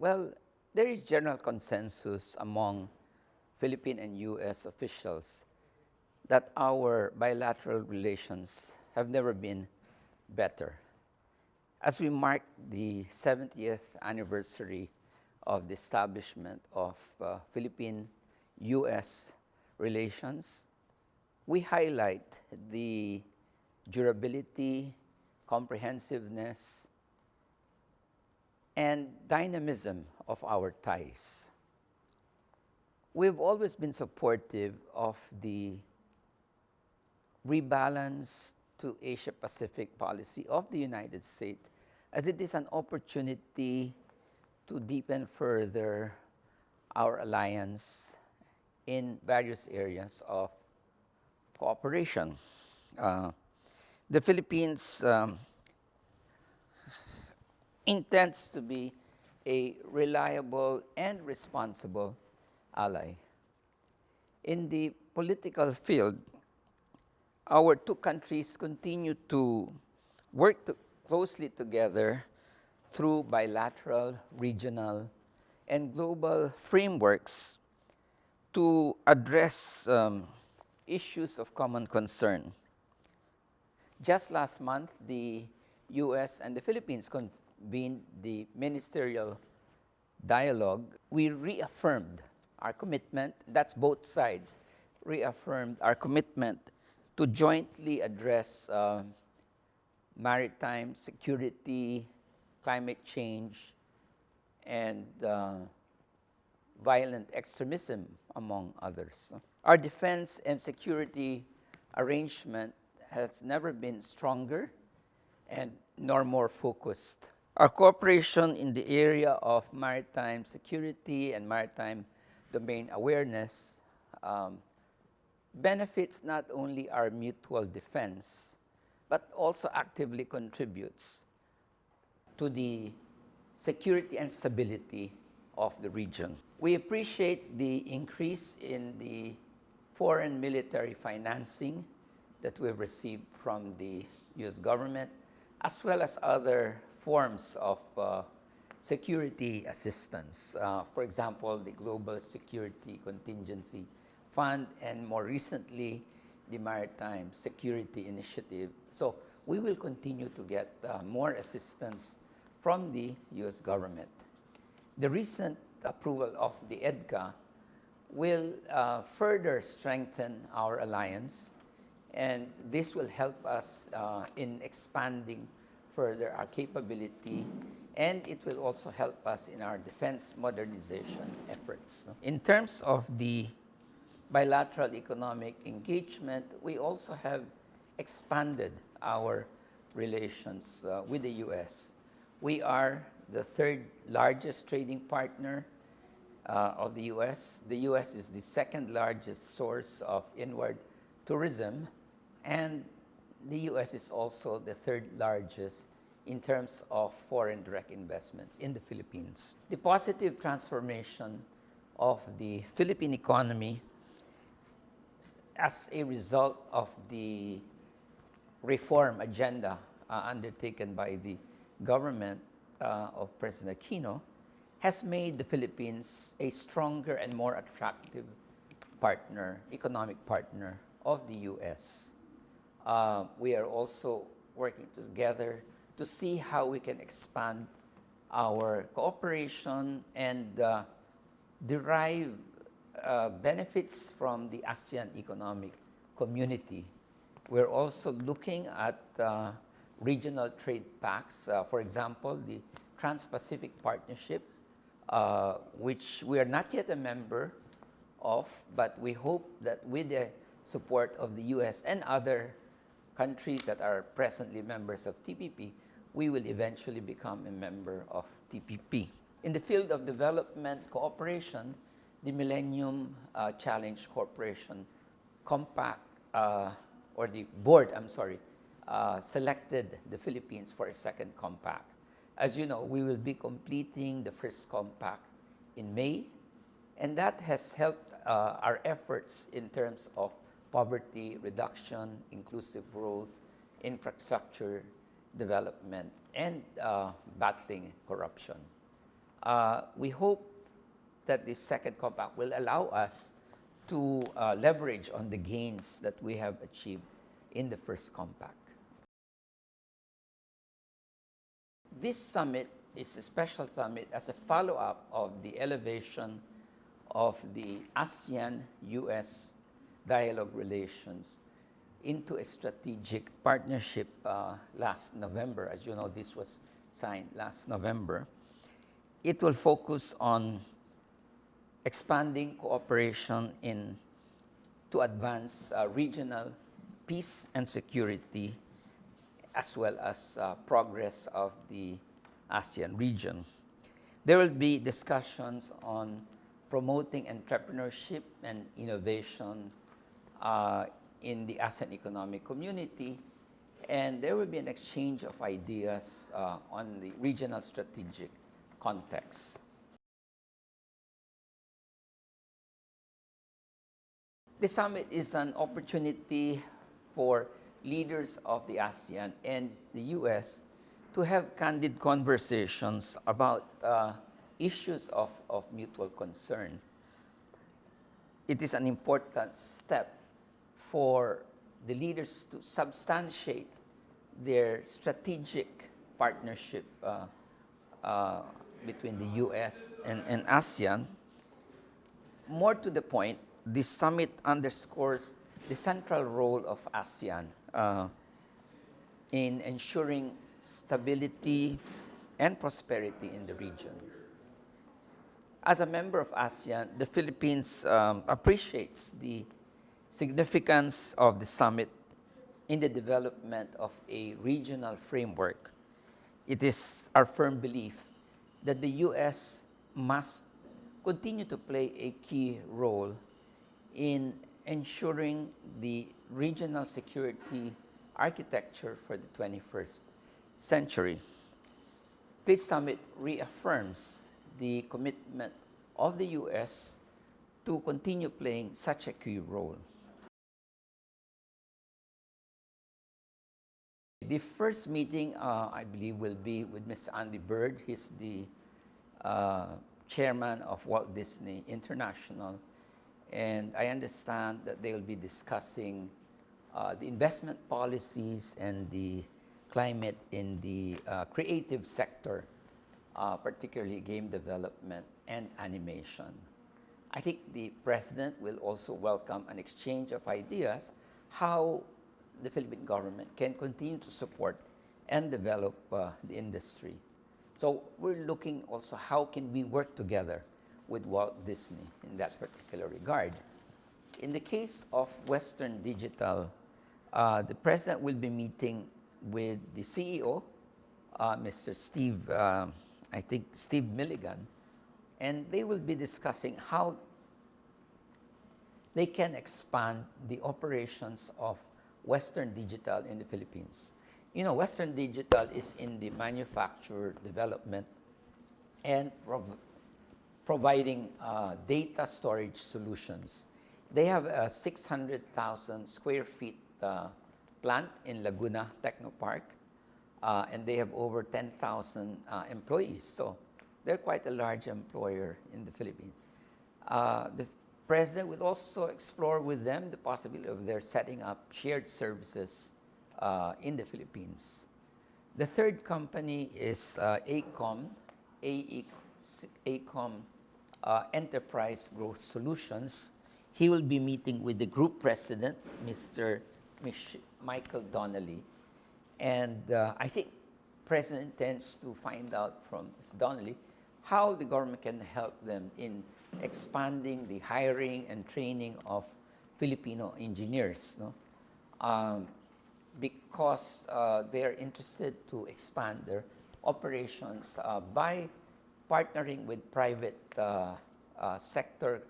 Well, there is general consensus among Philippine and US officials that our bilateral relations have never been better. As we mark the 70th anniversary of the establishment of Philippine-US relations, we highlight the durability, comprehensiveness, and dynamism of our ties. We've always been supportive of the rebalance to Asia-Pacific policy of the United States, as it is an opportunity to deepen further our alliance in various areas of cooperation. The Philippines intends to be a reliable and responsible ally. In the political field, our two countries continue to work closely together through bilateral, regional, and global frameworks to address issues of common concern. Just last month, the US and the Philippines convened the ministerial dialogue. We reaffirmed our commitment, that's both sides, reaffirmed our commitment to jointly address maritime security, climate change, and violent extremism, among others. Our defense and security arrangement has never been stronger and nor more focused. Our cooperation in the area of maritime security and maritime domain awareness benefits not only our mutual defense, but also actively contributes to the security and stability of the region. We appreciate the increase in the foreign military financing that we've received from the US government, as well as other forms of security assistance. For example, the Global Security Contingency Fund, and more recently, the Maritime Security Initiative. So we will continue to get more assistance from the US government. The recent approval of the EDCA will further strengthen our alliance, and this will help us in expanding further our capability, and it will also help us in our defense modernization efforts. In terms of the bilateral economic engagement, we also have expanded our relations with the US. We are the third largest trading partner of the US. The US is the second largest source of inward tourism, and the US is also the third largest in terms of foreign direct investments in the Philippines. The positive transformation of the Philippine economy as a result of the reform agenda undertaken by the government of President Aquino has made the Philippines a stronger and more attractive partner, economic partner of the US. We are also working together to see how we can expand our cooperation and derive benefits from the ASEAN economic community. We're also looking at regional trade pacts, for example, the Trans-Pacific Partnership, which we are not yet a member of, but we hope that with the support of the US and other countries that are presently members of TPP, we will eventually become a member of TPP. In the field of development cooperation, the Millennium Challenge Corporation Compact, or the board, selected the Philippines for a second compact. As you know, we will be completing the first compact in May, and that has helped our efforts in terms of poverty reduction, inclusive growth, infrastructure development, and battling corruption. We hope that this second compact will allow us to leverage on the gains that we have achieved in the first compact. This summit is a special summit as a follow-up of the elevation of the ASEAN-US dialogue relations into a strategic partnership last November. As you know, this was signed last November. It will focus on expanding cooperation to advance regional peace and security, as well as progress of the ASEAN region. There will be discussions on promoting entrepreneurship and innovation in the ASEAN economic community, and there will be an exchange of ideas on the regional strategic context. The summit is an opportunity for leaders of the ASEAN and the US to have candid conversations about issues of mutual concern. It is an important step for the leaders to substantiate their strategic partnership between the US and ASEAN. More to the point, this summit underscores the central role of ASEAN in ensuring stability and prosperity in the region. As a member of ASEAN, the Philippines appreciates the significance of the summit in the development of a regional framework. It is our firm belief that the US must continue to play a key role in ensuring the regional security architecture for the 21st century. This summit reaffirms the commitment of the US to continue playing such a key role. The first meeting, I believe, will be with Mr. Andy Bird. He's the chairman of Walt Disney International. And I understand that they will be discussing the investment policies and the climate in the creative sector, particularly game development and animation. I think the president will also welcome an exchange of ideas how the Philippine government can continue to support and develop the industry. So we're looking also how can we work together with Walt Disney in that particular regard. In the case of Western Digital, the president will be meeting with the CEO, Mr. Steve Milligan, and they will be discussing how they can expand the operations of Western Digital in the Philippines. You know, Western Digital is in the manufacture development and providing data storage solutions. They have a 600,000 square feet plant in Laguna Technopark, and they have over 10,000 employees. So they're quite a large employer in the Philippines. The president will also explore with them the possibility of their setting up shared services in the Philippines. The third company is AECOM Enterprise Growth Solutions. He will be meeting with the group president, Mr. Michael Donnelly. And I think the president intends to find out from Mr. Donnelly how the government can help them in expanding the hiring and training of Filipino engineers, because they are interested to expand their operations by partnering with private sector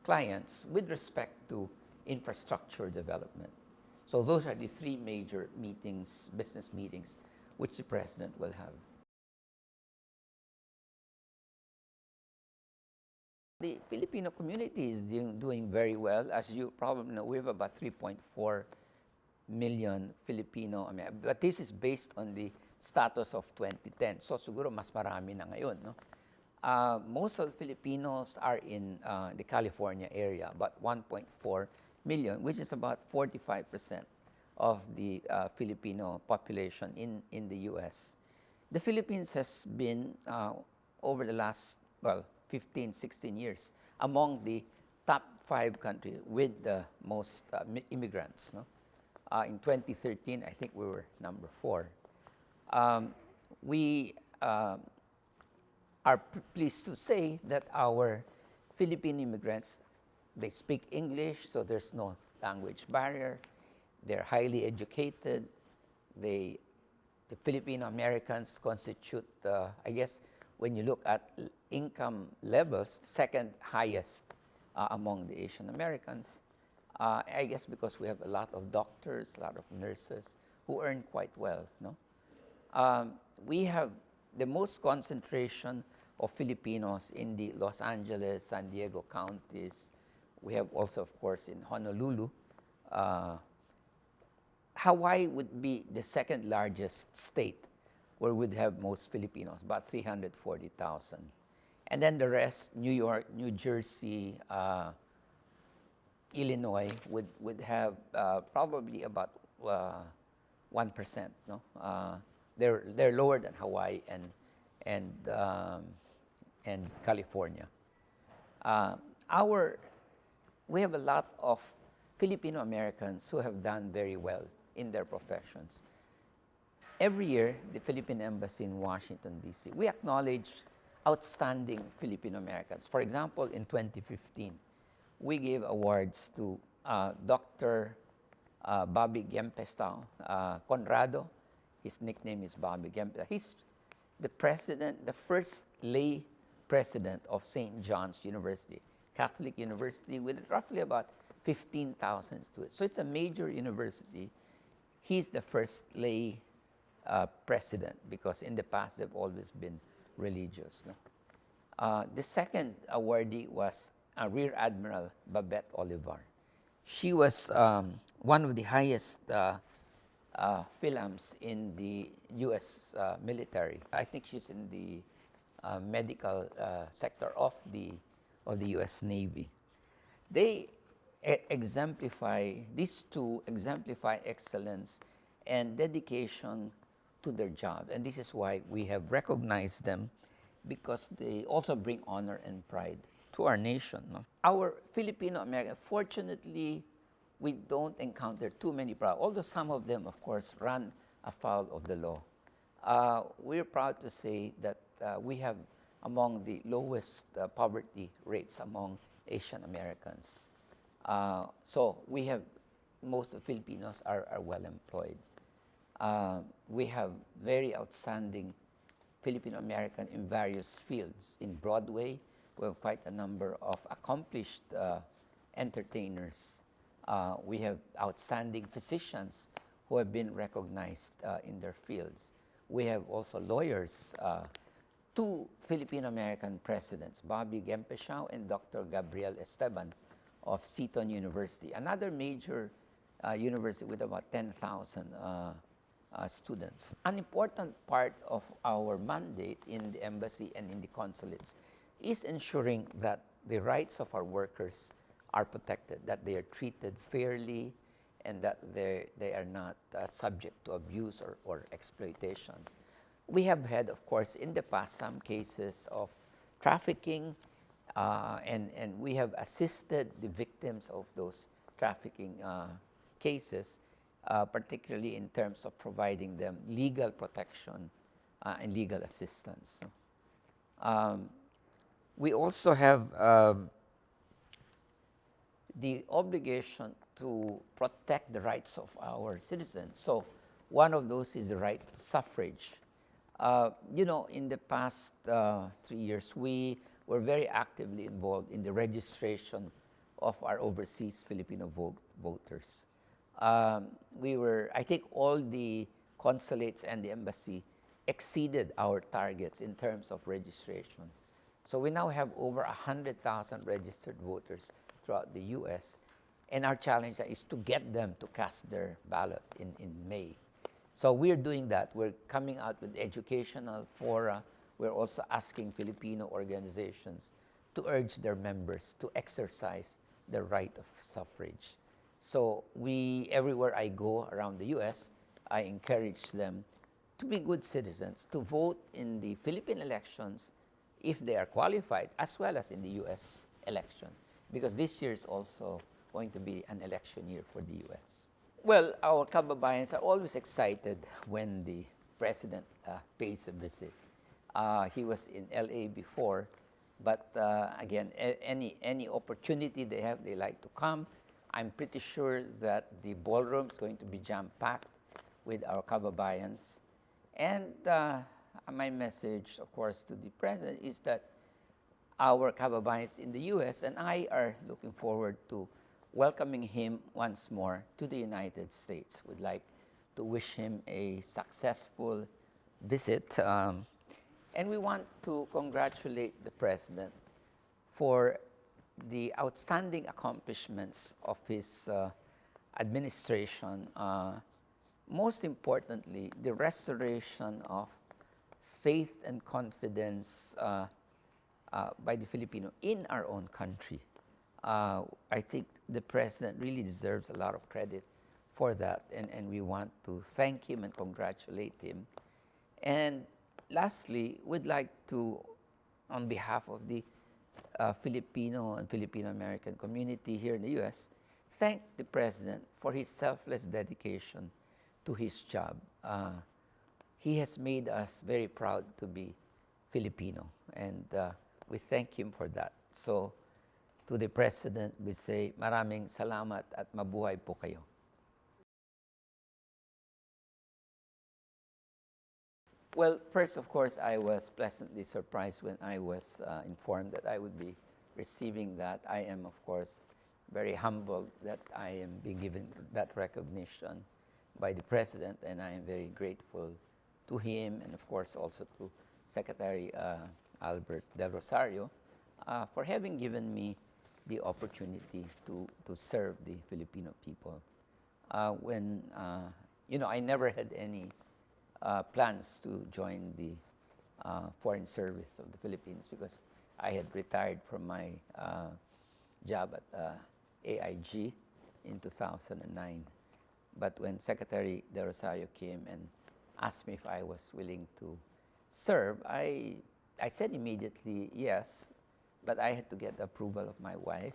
clients with respect to infrastructure development. So those are the three major meetings, business meetings, which the president will have. The Filipino community is doing very well. As you probably know, we have about 3.4 million Filipino. But this is based on the status of 2010. So siguro mas marami na ngayon. No? Most of the Filipinos are in the California area, about 1.4 million, which is about 45% of the Filipino population in the US. The Philippines has been, over the last, 15, 16 years, among the top 5 countries with the most immigrants. No? In 2013, I think we were number 4. We are pleased to say that our Philippine immigrants, they speak English, so there's no language barrier. They're highly educated. The Filipino Americans constitute, I guess, when you look at income levels, second highest among the Asian Americans. I guess because we have a lot of doctors, a lot of nurses who earn quite well. No? We have the most concentration of Filipinos in the Los Angeles, San Diego counties. We have also, of course, in Honolulu. Hawaii would be the second largest state where we'd have most Filipinos, about 340,000. And then the rest, New York, New Jersey, Illinois, would have probably about 1%. No? They're lower than Hawaii and California. We have a lot of Filipino Americans who have done very well in their professions. Every year, the Philippine Embassy in Washington, D.C., we acknowledge outstanding Filipino Americans. For example, in 2015, we gave awards to Dr. Bobby Gempestao Conrado. His nickname is Bobby Gempestao. He's the president, the first lay president of St. John's University, Catholic University, with roughly about 15,000 students. So it's a major university. He's the first lay president because in the past they've always been religious. No? The second awardee was Rear Admiral Babette Olivar. She was one of the highest philams in the U.S. military. I think she's in the medical sector of the U.S. Navy. They these two exemplify excellence and dedication to their job. And this is why we have recognized them, because they also bring honor and pride to our nation. No? Our Filipino American, fortunately, we don't encounter too many problems, although some of them, of course, run afoul of the law. We're proud to say that we have among the lowest poverty rates among Asian Americans. So we have, most of Filipinos are well employed. We have very outstanding Filipino American in various fields. In Broadway, we have quite a number of accomplished entertainers. We have outstanding physicians who have been recognized in their fields. We have also lawyers, 2 Filipino American presidents, Bobby Gempestao and Dr. Gabriel Esteban of Seton University, another major university with about 10,000 students. An important part of our mandate in the embassy and in the consulates is ensuring that the rights of our workers are protected, that they are treated fairly, and that they are not subject to abuse or exploitation. We have had, of course, in the past some cases of trafficking, and we have assisted the victims of those trafficking cases, particularly in terms of providing them legal protection and legal assistance. We also have the obligation to protect the rights of our citizens. So one of those is the right to suffrage. In the past 3 years, we were very actively involved in the registration of our overseas Filipino voters. I think all the consulates and the embassy exceeded our targets in terms of registration. So we now have over 100,000 registered voters throughout the U.S., and our challenge is to get them to cast their ballot in May. So we're doing that. We're coming out with educational fora. we're also asking Filipino organizations to urge their members to exercise their right of suffrage. So everywhere I go around the US, I encourage them to be good citizens, to vote in the Philippine elections if they are qualified, as well as in the US election, because this year is also going to be an election year for the US. Well, our kababayans are always excited when the president pays a visit. He was in LA before, but again, any opportunity they have, they like to come. I'm pretty sure that the ballroom is going to be jam-packed with our kababayans. And my message, of course, to the president is that our kababayans in the US and I are looking forward to welcoming him once more to the United States. We'd like to wish him a successful visit. And we want to congratulate the president for the outstanding accomplishments of his administration. Most importantly, the restoration of faith and confidence by the Filipino in our own country. I think the president really deserves a lot of credit for that, and we want to thank him and congratulate him. And lastly, we'd like to, on behalf of the Filipino and Filipino-American community here in the US, thank the president for his selfless dedication to his job. He has made us very proud to be Filipino, and we thank him for that. So, to the president, we say, maraming salamat at mabuhay po kayo. Well, first, of course, I was pleasantly surprised when I was informed that I would be receiving that. I am, of course, very humbled that I am being given that recognition by the president, and I am very grateful to him and, of course, also to Secretary Albert Del Rosario for having given me the opportunity to serve the Filipino people. I never had any plans to join the Foreign Service of the Philippines because I had retired from my job at AIG in 2009. But when Secretary De Rosario came and asked me if I was willing to serve, I said immediately yes, but I had to get the approval of my wife.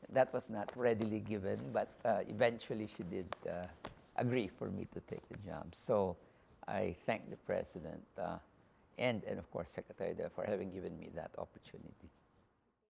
That was not readily given, but eventually she did agree for me to take the job. So I thank the president and of course Secretary De for having given me that opportunity.